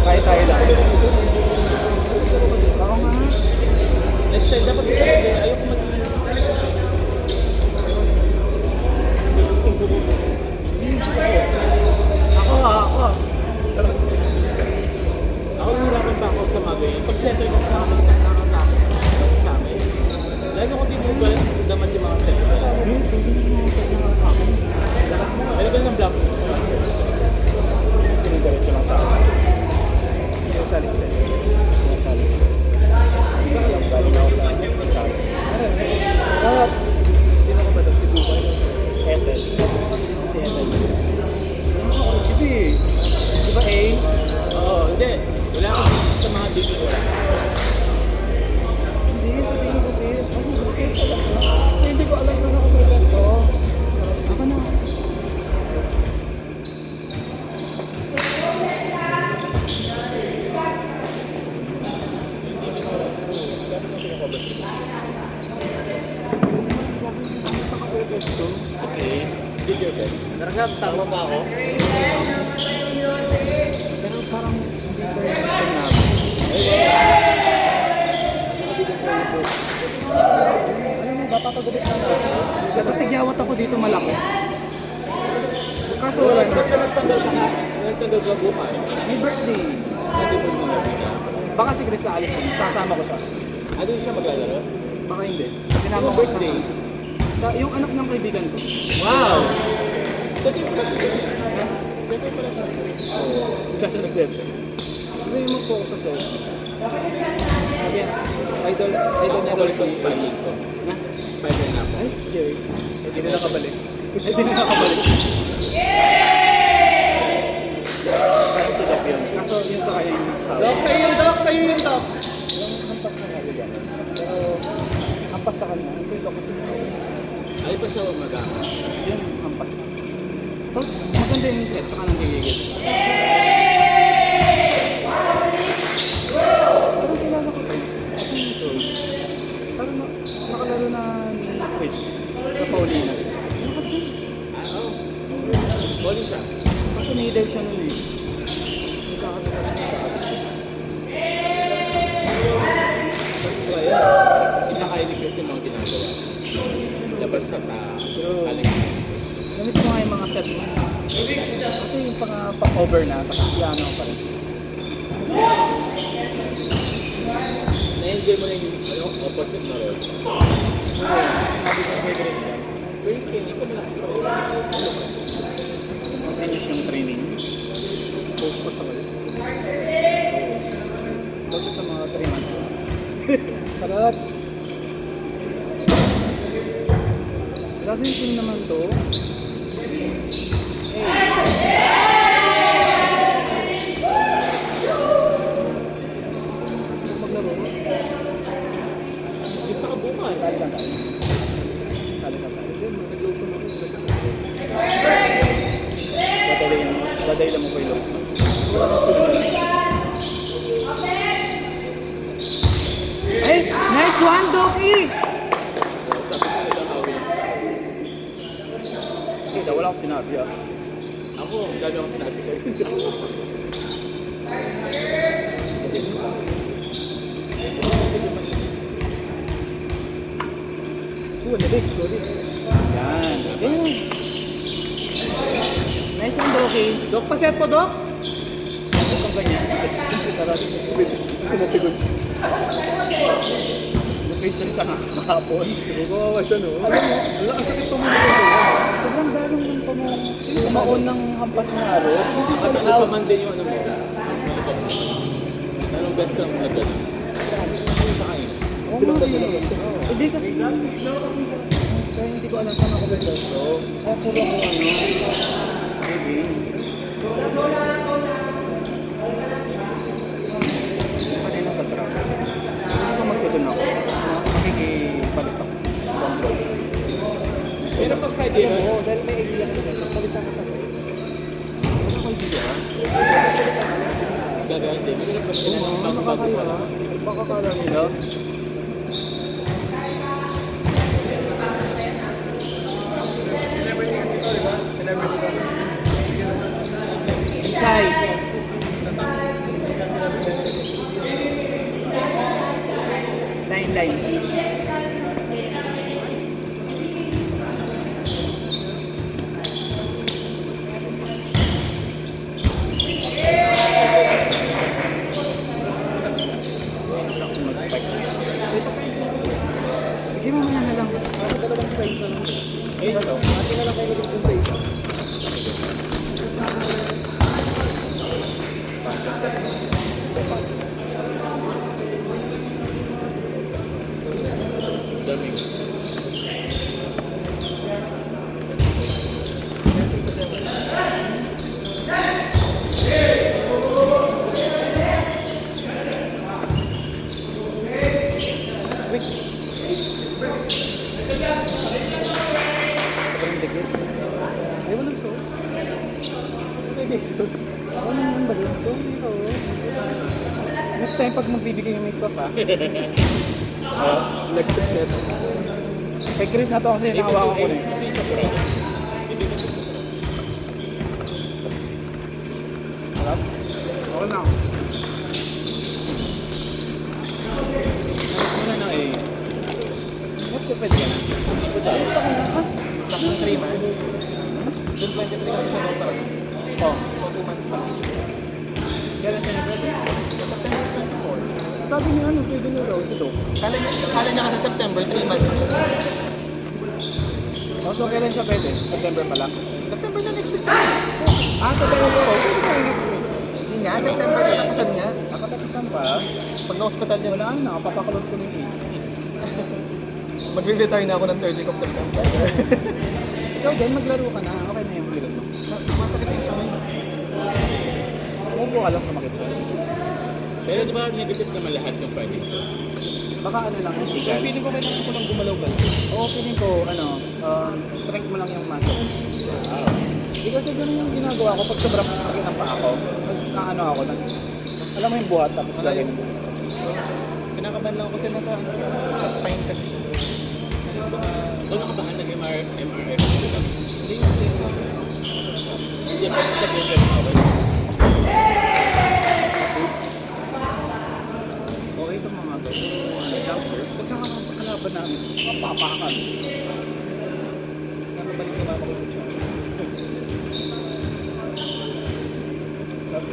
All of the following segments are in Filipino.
Kahit tayo lang. Oo nga. Next time dapat isa lang din. Ayoko Ako. Ako nahirapan pa ako sa magayon. Pag center kasi nakakatakot sa amin. Lalo ko din mo ba daman yung mga center. Ano ba ng black list mo? Sinigaretso lang sa akin. Salik. Galing ako sa salik. Sino ko ba ito? Si Bubay? Ethel. Si Ethel. Si B. Di ba A? Oo, hindi. Wala ako sa mga dito. Hindi, sabihin ko kasi. Hindi ko alam na ako may gusto. Ako na. It's okay. Did your best. Naragam, tama ba ako? Pero parang hindi ko yung namin. Alam mo ba, papagubit na ako. Nagtigyawat ako dito malaki. Kaso wala na. Kasi nagtanggal ka bukas. May birthday. Hindi mo muna bigla. Baka si Chris aalis ko. Sasama ko siya. Ah, doon siya maglalaro? Baka hindi. Ano Sinama ko birthday? sa yung anak ng kaibigan ko. Wow! Dati pala siya. Dati pala siya. Hindi siya nag-set. Hindi mo po ako sa set. Again, idol Ko spying ko. Na? Spying na ako. Ay, sige. Hindi na nakabalik. Hindi na nakabalik. Kasi si Doc yun. Kaso yun sa kanya yung tao. Doc, sa'yo yung Doc! Sa'yo yung Doc! Yung hampas na kaibigan. Pero, hampas sa kanya. Kasi ito kasi Ay pa siya umaga. yun, hampas. Tapos, maganda yung set. Saka nang gigigil. Parang kilala ko to. Ako nito. Parang nakalaro na ni Chris sa Paulina. Ano kasi? Ah, oo. Bowling siya. Kasi middle siya nun eh. Nagkakasal siya. So, ayan. Pinakainig kasi mga ginagawa. Labas siya sa paligid. Namiss ko nga yung mga set mo. Kasi yung pang-over na, tapos piano pa rin. Na-enjoy mo na yung opposite na role. Sinabi ko kay Chris yan. First game, hindi ko malakas pa rin. Finish yung training. Coach ko sa balik. Coach sa mga 3 months. Salat! Grabe yung team naman to. Maglaro. Gusto ka bukas. Sali ka tayo. Sali ka tayo. Nag-lotion ako. Baday lang mo pa yung looks. Ay! Nice one, Doki! Sabi ko nagkakawin. Kita, wala akong sinabi ah. Ako, dami akong sinabi ko. Nabig, sorry. Yan. Yan. Nice one, Doki. Dok, paset po, Dok! Itong ganyan. Sarado. Kumapigod. Location sa kahapon. Kawawa siya, no? Alam mo, wala ang sakit pamamalit. Sobrang dalong ng pamaon ng hampas na araw. At ano pa man din yung ano mo? Anong best ka mo nagdala? Sa kain? Oo nga eh. Hindi kasi kaya hindi ko alam saan ako beto. Kaya puro ako baby. Kanina sa truck. Hindi ko magtutun ako. Makikipalit ako. Control. Pero pag Friday, Oo, dahil may idea ko na. Pagpalitan ka kasi. Ano ko idea? gagawin din. Pero pag Oo, nakakaya. Baka kala nila. Isay. Sige, mamaya na lang. Kasi dalawang slice na lang. Ayun na to. Ate na lang kayo dun sa isa. Daming. Sobrang dikit. Ay, walang so. Ano naman ba yun? So, next time pag magbibigay yung may sauce ha. Electric net. Kay Chris na to kasi nakawakan ko na eh. Kasi ito pre. Harap? Okay na. Ano na eh. What's the pwede yan? Saktong 3 months. June 23 kasi siya daw talaga. Oh, So 2 months pa. kailan siya na pwede? Sa September 24. Sabi niya ano, pwede na daw ito. Kala niya kasi September, 3 months na. Oh, so kailan siya pwede? September pa lang? September na next week. Ah, September po. Pwede na yung next week. Hindi nga, September katapusan niya. Nakatapisan pa. Pag na-hospital niya, Wala na, papaklose ko na yung AC. magre-retire na ako ng 30th of September. Ikaw din, maglaro ka na. Okay na yung huligan mo. Masakit din siya ngayon. Umupo ka lang sumakit siya. Pero di ba negative naman lahat ng Parkinson? Baka ano lang, So, physical. feeling ko kailangan ko lang gumalaw ba? Oo, feeling ko, strength mo lang yung muscle. Wow. Hindi kasi ganun yung ginagawa ko pag sobrang sakit ng paa ko. Pag naano ako, alam mo yung buhat tapos Wala lagyan. Pinakaban lang ako kasi nasa ano siya, sa spine kasi siya. Kung nakabahan nag-MRF Hindi hindi pa sa buhay ng awal. Okay itong mga to. Jump surf. Pag nakakalaban namin, mapapakan. Nakabalik ni mama ko po siya. Sabi,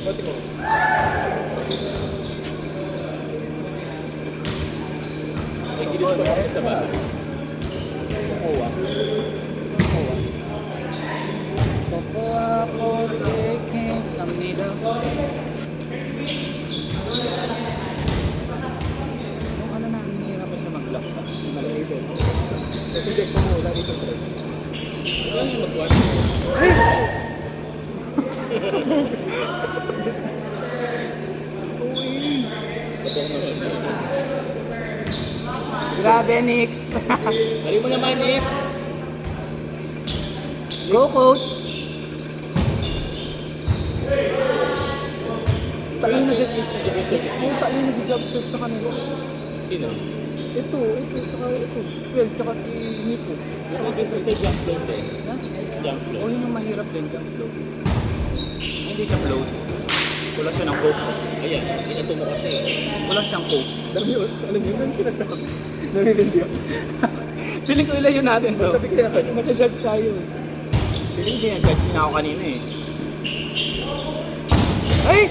pati ko. Ay, gilis pa ako sa bahay. Kukuha. Kukuha ko sige sa middle. Nung ano na, hinihirapan siya mag-glass ha. Malaki din. Kasi check ko mo, lagi sa price. Ito yung mag-watch. Ay! Uy! Patong naman. Grabe, Nix! Dali mo naman, Nick! Go, coach! Tayo na dyan. Tayo na job search sa kanila. Sino? Ito, tsaka ito. Well, tsaka si Nico. Yung mag-isa sa jump float eh. Ha? Jump O float. yun yung mahirap din, jump float. Hindi siya float. Wala siya ng coke. Ayan, inato mo kasi. Wala siyang coke. Alam mo yun, ano sinasabi? Namimindi ako. Feeling ko ilayo natin bro. Sabi kaya ka, Mag-judge tayo. Feeling ko yan, judge na ako kanina eh. Ay!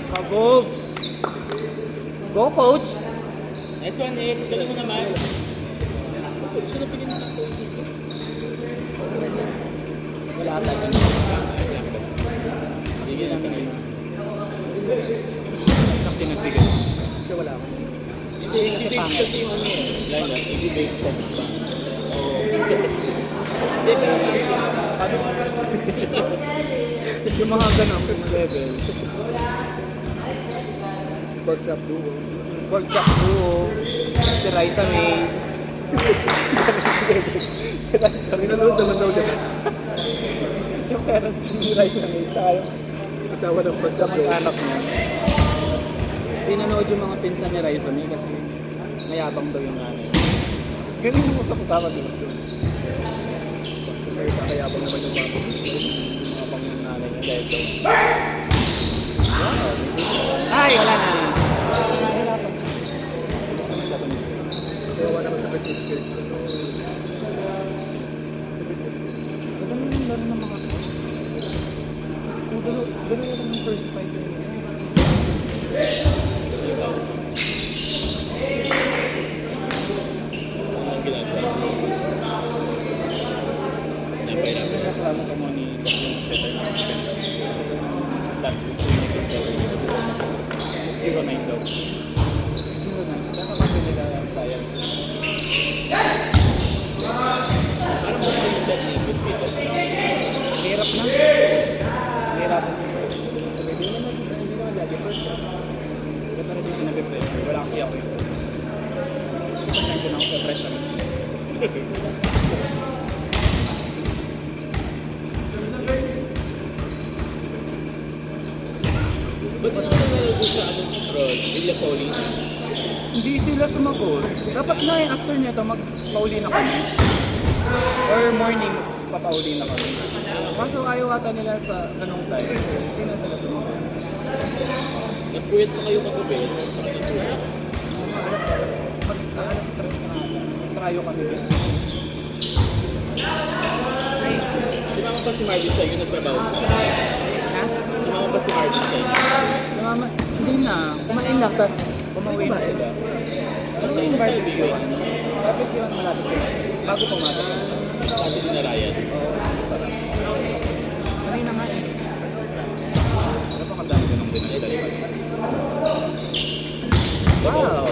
Kabog! Go coach! Nice one, Nick. Dali mo naman. Siya na pili ng kaso. Wala ata siya. Bigyan na tayo. Kasi nagbigay. siya wala ako. Hindi kasi yung ano eh. Lala, hindi make sense pa. Oo. Hindi, pero Yung mga ganun level. Pork chop duo. Pork chop duo. Si Raisa May. Si Raisa May. Nanonood naman daw siya. Yung parents ni Raisa May. Tsaka yung Kasawa ng pork sa chop mga duo. anak niya. Pinanood yung mga pinsan ni Raisa May kasi mayabang daw yung nanay. Ganun yung usap-usapan dito. Kaya kakayabang naman yung mama. Mayabang yung nanay niya dahil daw. Ay, wala na. Nahirapan siya. Ganun lang yung first fight niya. Ang ginagawa. Napahirapan. Reklamo ka mo ni Last week, yung 09 daw. Sino na? Kakapagin nila ang clients. Parang mo yung set ni Chris Vito. Hirap na. Hirapan si Chris. Sabi, hindi naman lagi first. Kaya parang hindi sinabi-pressure. Wala kasi ako yun. Kasi nandiyan ako sa pressure. Ba't mo naman nalagay sa ano, Rod? Ilya Pauling? Hindi sila sumagot. Dapat na yung after nito, magpauli na kami. Or morning, papauli na kami. Kaso ayaw ata nila sa ganong time. Hindi na sila sumagot. Nagpuyat pa kayo kagabi. Sa kanila. Alas 3 na ata. Trayo kami din. Sumama pa si Marvin sa'yo, nagtrabaho siya. Ha? Sumama pa si Marvin sa'yo. Mama, hindi na. Kumain lang, tapos umuwi na sila. Ano sa'yo na sabi barbecue? yun? Barbecue ang malapit ko. Bago pumasok. Sabi ni na Ryan. Kanina nga eh. Ano pa kadami ko nang dinagdag? Wow!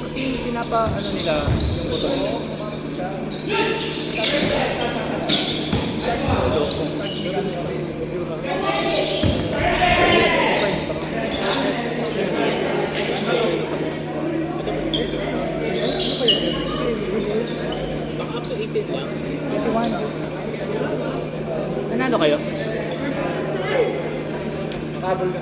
Kasi pinapa ano nila yung button. Baka up to 18 lang. 21. Nanalo kayo? Makabol ka.